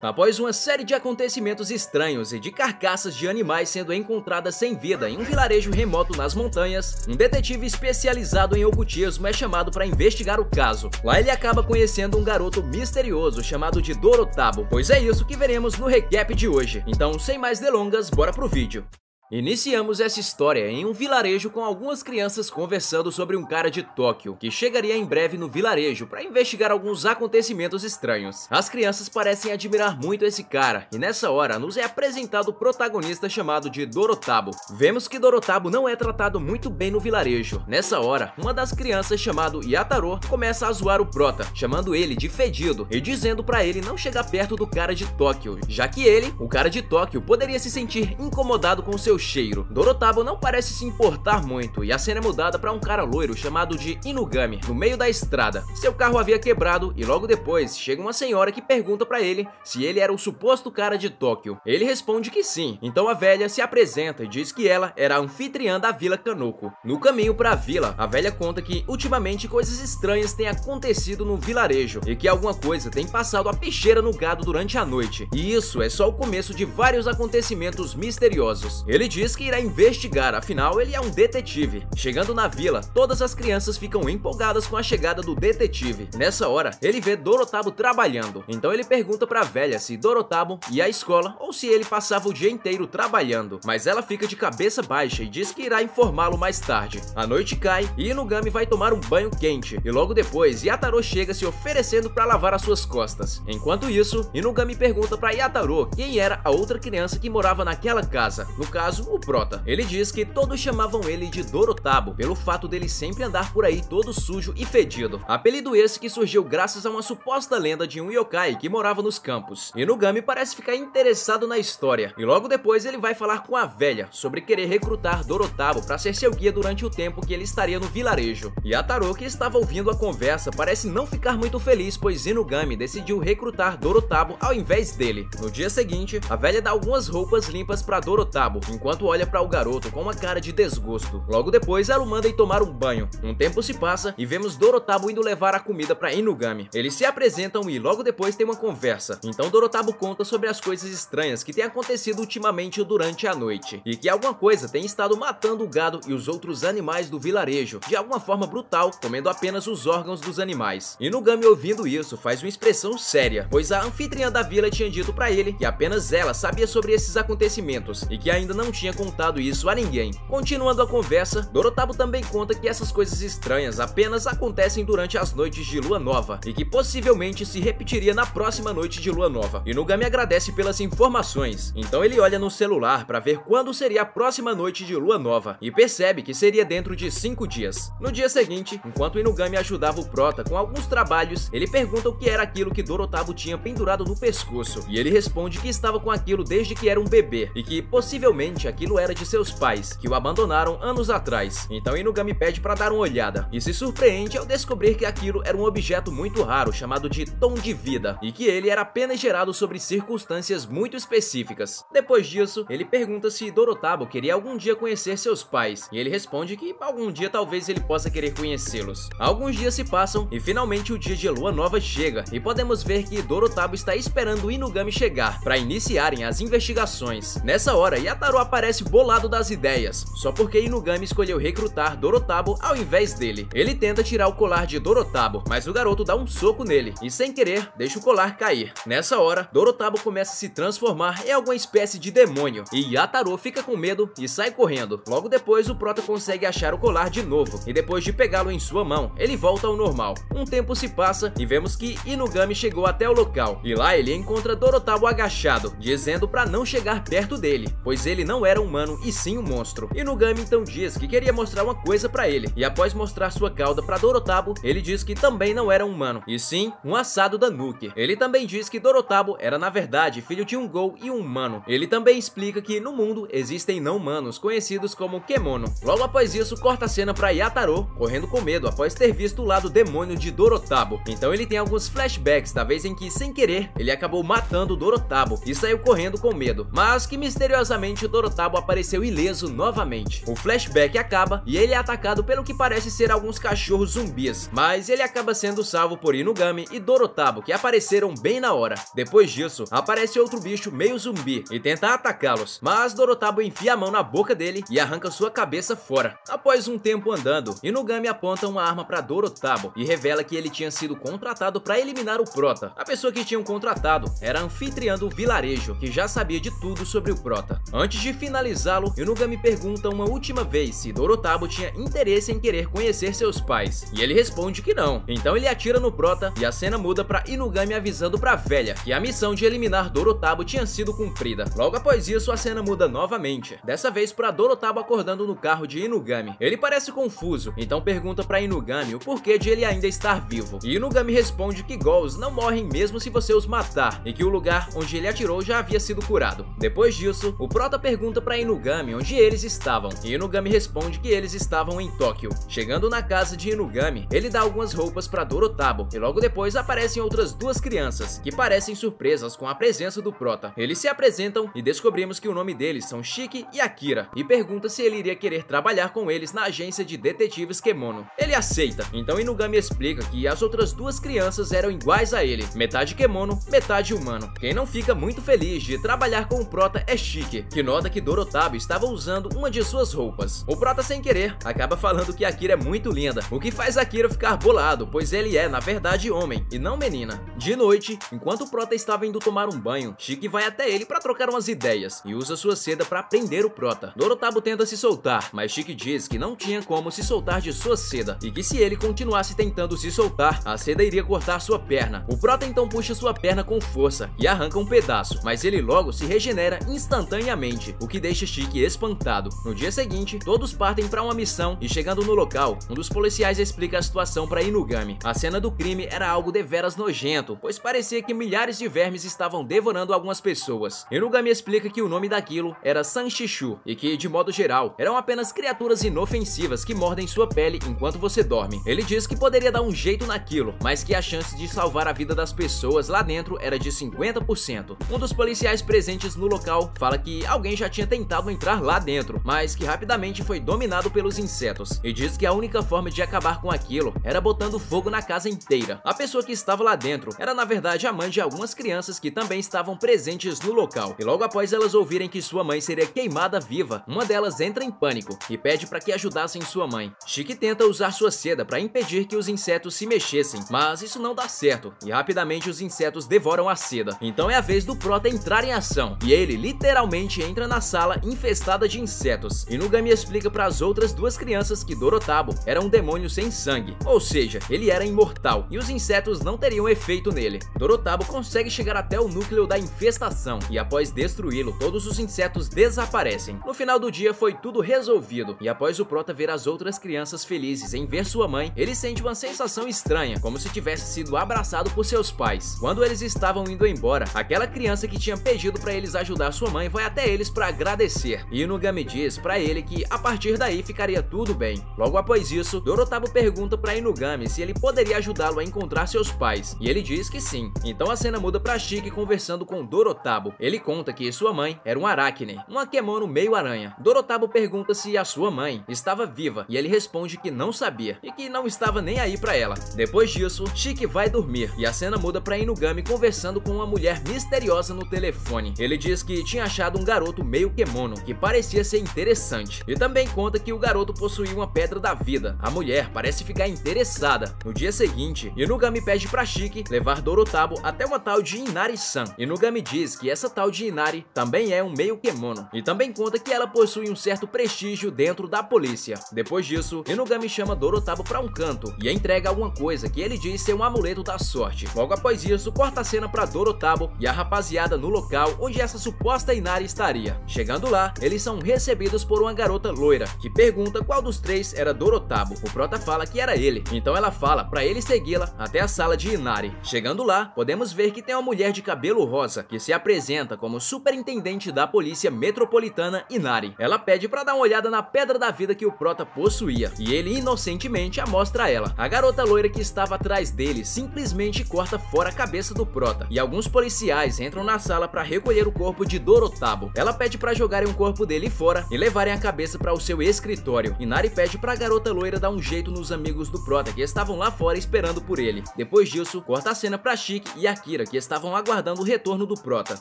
Após uma série de acontecimentos estranhos e de carcaças de animais sendo encontradas sem vida em um vilarejo remoto nas montanhas, um detetive especializado em ocultismo é chamado para investigar o caso. Lá ele acaba conhecendo um garoto misterioso chamado de Dorotabo, pois é isso que veremos no recap de hoje. Então, sem mais delongas, bora pro vídeo. Iniciamos essa história em um vilarejo com algumas crianças conversando sobre um cara de Tóquio que chegaria em breve no vilarejo para investigar alguns acontecimentos estranhos. As crianças parecem admirar muito esse cara e nessa hora nos é apresentado o protagonista chamado de Dorotabo. Vemos que Dorotabo não é tratado muito bem no vilarejo. Nessa hora, uma das crianças chamado Yataro começa a zoar o prota, chamando ele de fedido e dizendo para ele não chegar perto do cara de Tóquio, já que ele, o cara de Tóquio, poderia se sentir incomodado com seu cheiro. Dorotabo não parece se importar muito e a cena é mudada para um cara loiro chamado de Inugami no meio da estrada. Seu carro havia quebrado e logo depois chega uma senhora que pergunta para ele se ele era o suposto cara de Tóquio. Ele responde que sim, então a velha se apresenta e diz que ela era a anfitriã da Vila Kanoko. No caminho para a vila, a velha conta que ultimamente coisas estranhas têm acontecido no vilarejo e que alguma coisa tem passado a peixeira no gado durante a noite. E isso é só o começo de vários acontecimentos misteriosos. Ele diz que irá investigar, afinal ele é um detetive. Chegando na vila, todas as crianças ficam empolgadas com a chegada do detetive. Nessa hora, ele vê Dorotabo trabalhando, então ele pergunta pra velha se Dorotabo ia à escola ou se ele passava o dia inteiro trabalhando, mas ela fica de cabeça baixa e diz que irá informá-lo mais tarde. A noite cai e Inugami vai tomar um banho quente, e logo depois Yataro chega se oferecendo para lavar as suas costas. Enquanto isso, Inugami pergunta pra Yataro quem era a outra criança que morava naquela casa, no caso, o prota. Ele diz que todos chamavam ele de Dorotabo, pelo fato dele sempre andar por aí todo sujo e fedido. Apelido esse que surgiu graças a uma suposta lenda de um yokai que morava nos campos. Inugami parece ficar interessado na história, e logo depois ele vai falar com a velha sobre querer recrutar Dorotabo para ser seu guia durante o tempo que ele estaria no vilarejo. Yataro, que estava ouvindo a conversa, parece não ficar muito feliz, pois Inugami decidiu recrutar Dorotabo ao invés dele. No dia seguinte, a velha dá algumas roupas limpas para Dorotabo, enquanto olha para o garoto com uma cara de desgosto. Logo depois, ela o manda ir tomar um banho. Um tempo se passa e vemos Dorotabo indo levar a comida para Inugami. Eles se apresentam e logo depois tem uma conversa. Então Dorotabo conta sobre as coisas estranhas que têm acontecido ultimamente durante a noite, e que alguma coisa tem estado matando o gado e os outros animais do vilarejo, de alguma forma brutal, comendo apenas os órgãos dos animais. Inugami, ouvindo isso, faz uma expressão séria, pois a anfitriã da vila tinha dito para ele que apenas ela sabia sobre esses acontecimentos e que ainda não tinha contado isso a ninguém. Continuando a conversa, Dorotabo também conta que essas coisas estranhas apenas acontecem durante as noites de lua nova e que possivelmente se repetiria na próxima noite de lua nova. Inugami agradece pelas informações, então ele olha no celular para ver quando seria a próxima noite de lua nova e percebe que seria dentro de 5 dias. No dia seguinte, enquanto Inugami ajudava o prota com alguns trabalhos, ele pergunta o que era aquilo que Dorotabo tinha pendurado no pescoço, e ele responde que estava com aquilo desde que era um bebê e que possivelmente aquilo era de seus pais, que o abandonaram anos atrás. Então Inugami pede para dar uma olhada e se surpreende ao descobrir que aquilo era um objeto muito raro chamado de tom de vida e que ele era apenas gerado sobre circunstâncias muito específicas. Depois disso, ele pergunta se Dorotabo queria algum dia conhecer seus pais e ele responde que algum dia talvez ele possa querer conhecê-los. Alguns dias se passam e finalmente o dia de lua nova chega e podemos ver que Dorotabo está esperando Inugami chegar para iniciarem as investigações. Nessa hora, Yataro aparece bolado das ideias, só porque Inugami escolheu recrutar Dorotabo ao invés dele. Ele tenta tirar o colar de Dorotabo, mas o garoto dá um soco nele e sem querer deixa o colar cair. Nessa hora, Dorotabo começa a se transformar em alguma espécie de demônio e Yataro fica com medo e sai correndo. Logo depois, o prota consegue achar o colar de novo e depois de pegá-lo em sua mão, ele volta ao normal. Um tempo se passa e vemos que Inugami chegou até o local e lá ele encontra Dorotabo agachado, dizendo para não chegar perto dele, pois ele não era humano e sim um monstro. Inugami então diz que queria mostrar uma coisa pra ele, e após mostrar sua cauda pra Dorotabo, ele diz que também não era um humano, e sim um assado da Nuke. Ele também diz que Dorotabo era na verdade filho de um Gou e um humano. Ele também explica que no mundo existem não-humanos conhecidos como Kemono. Logo após isso, corta a cena pra Yataro, correndo com medo após ter visto o lado demônio de Dorotabo. Então ele tem alguns flashbacks da vez em que, sem querer, ele acabou matando Dorotabo e saiu correndo com medo, mas que misteriosamente Dorotabo Dorotabo apareceu ileso novamente. O flashback acaba e ele é atacado pelo que parece ser alguns cachorros zumbis, mas ele acaba sendo salvo por Inugami e Dorotabo, que apareceram bem na hora. Depois disso, aparece outro bicho meio zumbi e tenta atacá-los, mas Dorotabo enfia a mão na boca dele e arranca sua cabeça fora. Após um tempo andando, Inugami aponta uma arma para Dorotabo e revela que ele tinha sido contratado para eliminar o Prota. A pessoa que tinham contratado era a anfitriã do vilarejo, que já sabia de tudo sobre o Prota. Antes de finalizá-lo, Inugami pergunta uma última vez se Dorotabo tinha interesse em querer conhecer seus pais, e ele responde que não. Então ele atira no Prota e a cena muda para Inugami avisando pra velha que a missão de eliminar Dorotabo tinha sido cumprida. Logo após isso, a cena muda novamente, dessa vez para Dorotabo acordando no carro de Inugami. Ele parece confuso, então pergunta para Inugami o porquê de ele ainda estar vivo. E Inugami responde que Ghouls não morrem mesmo se você os matar, e que o lugar onde ele atirou já havia sido curado. Depois disso, o Prota pergunta para Inugami onde eles estavam, e Inugami responde que eles estavam em Tóquio. Chegando na casa de Inugami, ele dá algumas roupas para Dorotabo, e logo depois aparecem outras duas crianças, que parecem surpresas com a presença do Prota. Eles se apresentam e descobrimos que o nome deles são Shiki e Akira, e pergunta se ele iria querer trabalhar com eles na agência de detetives Kemono. Ele aceita, então Inugami explica que as outras duas crianças eram iguais a ele, metade Kemono, metade humano. Quem não fica muito feliz de trabalhar com o Prota é Shiki, que nota que Dorotabo estava usando uma de suas roupas. O Prota, sem querer, acaba falando que Akira é muito linda, o que faz Akira ficar bolado, pois ele é, na verdade, homem e não menina. De noite, enquanto o Prota estava indo tomar um banho, Shiki vai até ele para trocar umas ideias e usa sua seda para prender o Prota. Dorotabo tenta se soltar, mas Shiki diz que não tinha como se soltar de sua seda e que se ele continuasse tentando se soltar, a seda iria cortar sua perna. O Prota então puxa sua perna com força e arranca um pedaço, mas ele logo se regenera instantaneamente, o que deixa Shiki espantado. No dia seguinte, todos partem para uma missão e chegando no local, um dos policiais explica a situação para Inugami. A cena do crime era algo deveras nojento, pois parecia que milhares de vermes estavam devorando algumas pessoas. Inugami explica que o nome daquilo era Sanshishu e que, de modo geral, eram apenas criaturas inofensivas que mordem sua pele enquanto você dorme. Ele diz que poderia dar um jeito naquilo, mas que a chance de salvar a vida das pessoas lá dentro era de 50%. Um dos policiais presentes no local fala que alguém já tinha tentado entrar lá dentro, mas que rapidamente foi dominado pelos insetos, e diz que a única forma de acabar com aquilo era botando fogo na casa inteira. A pessoa que estava lá dentro era na verdade a mãe de algumas crianças que também estavam presentes no local, e logo após elas ouvirem que sua mãe seria queimada viva, uma delas entra em pânico e pede para que ajudassem sua mãe. Shiki tenta usar sua seda para impedir que os insetos se mexessem, mas isso não dá certo, e rapidamente os insetos devoram a seda. Então é a vez do Prota entrar em ação, e ele literalmente entra na sala infestada de insetos. Inugami explica para as outras duas crianças que Dorotabo era um demônio sem sangue, ou seja, ele era imortal, e os insetos não teriam efeito nele. Dorotabo consegue chegar até o núcleo da infestação, e após destruí-lo, todos os insetos desaparecem. No final do dia foi tudo resolvido, e após o Prota ver as outras crianças felizes em ver sua mãe, ele sente uma sensação estranha, como se tivesse sido abraçado por seus pais. Quando eles estavam indo embora, aquela criança que tinha pedido para eles ajudar sua mãe vai até eles para agradecer, e Inugami diz para ele que a partir daí ficaria tudo bem. Logo após isso, Dorotabo pergunta para Inugami se ele poderia ajudá-lo a encontrar seus pais, e ele diz que sim. Então a cena muda para Shiki conversando com Dorotabo. Ele conta que sua mãe era um aracne, uma Kemono meio aranha. Dorotabo pergunta se a sua mãe estava viva, e ele responde que não sabia e que não estava nem aí para ela. Depois disso, Shiki vai dormir e a cena muda para Inugami conversando com uma mulher misteriosa no telefone. Ele diz que tinha achado um garoto meio Kemono que parecia ser interessante, e também conta que o garoto possuía uma pedra da vida. A mulher parece ficar interessada. No dia seguinte, Inugami pede para Shiki levar Dorotabo até uma tal de Inari-san. Inugami diz que essa tal de Inari também é um meio Kemono, e também conta que ela possui um certo prestígio dentro da polícia. Depois disso, Inugami chama Dorotabo para um canto e entrega alguma coisa que ele diz ser um amuleto da sorte. Logo após isso, corta a cena para Dorotabo e a rapaziada no local onde essa suposta Inari estaria. Chegando lá, eles são recebidos por uma garota loira, que pergunta qual dos três era Dorotabo. O Prota fala que era ele, então ela fala para ele segui-la até a sala de Inari. Chegando lá, podemos ver que tem uma mulher de cabelo rosa, que se apresenta como superintendente da polícia metropolitana Inari. Ela pede para dar uma olhada na pedra da vida que o Prota possuía, e ele inocentemente a mostra a ela. A garota loira que estava atrás dele simplesmente corta fora a cabeça do Prota, e alguns policiais entram na sala para recolher o corpo de Dorotabo. Ela pede pede pra jogarem o corpo dele fora e levarem a cabeça para o seu escritório. Inari pede pra garota loira dar um jeito nos amigos do Prota que estavam lá fora esperando por ele. Depois disso, corta a cena pra Shiki e Akira que estavam aguardando o retorno do Prota.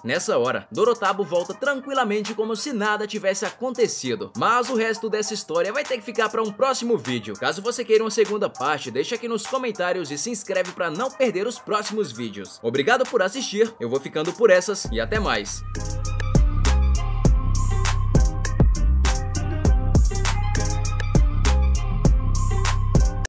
Nessa hora, Dorotabo volta tranquilamente como se nada tivesse acontecido. Mas o resto dessa história vai ter que ficar para um próximo vídeo. Caso você queira uma segunda parte, deixa aqui nos comentários e se inscreve para não perder os próximos vídeos. Obrigado por assistir, eu vou ficando por essas e até mais.